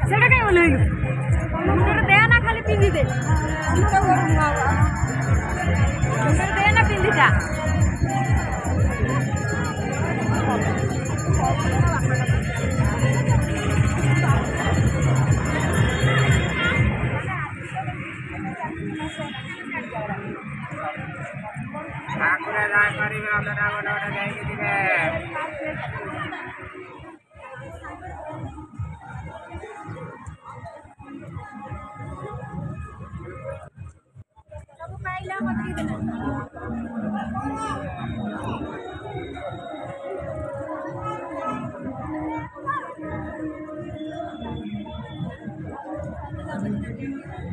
सेटा कहीं ओल्लैलु मुंडर दे ना खाली पिंदी दे मुंडर दे ना पिंदी जा ठाकुर जाय परिबे हमरा गोटे गोटे जाई दिबे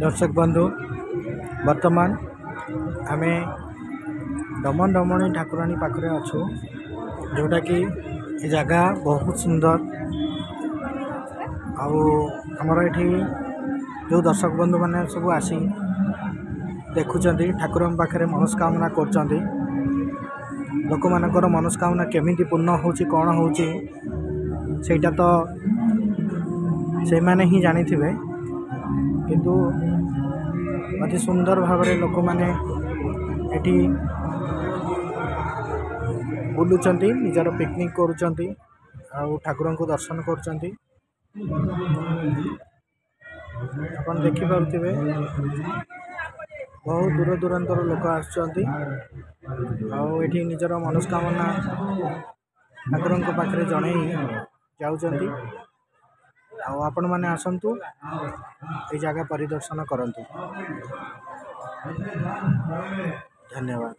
दर्शक बंधु वर्तमान आम दमन दमणी ठाकुराणी पाखे अच्छु जोटा कि ये जगह बहुत सुंदर आमर ये जो दर्शक बंधु मैंने सब आसी देखुं ठाकुर पाखे मनस्कामना कर लोक मानकर मनस्कामना केमिति पूर्ण होची कौन होची सेटा तो से माने ही जानी थे किंतु अति सुंदर भाव लोक मैंने एटी बुलुचंती निजार पिकनिक करुचंती ठाकुर को दर्शन करुचंती अपन देखि पारुथिबे बहुत दूर दूरांतर लोक आसुचंती आठी निजर मनस्कामना ठाकुर पाखे जन जाउचंती आपण मैंने आसंतु ये जगह परिदर्शन करंतु धन्यवाद।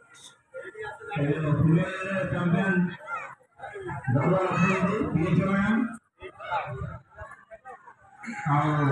और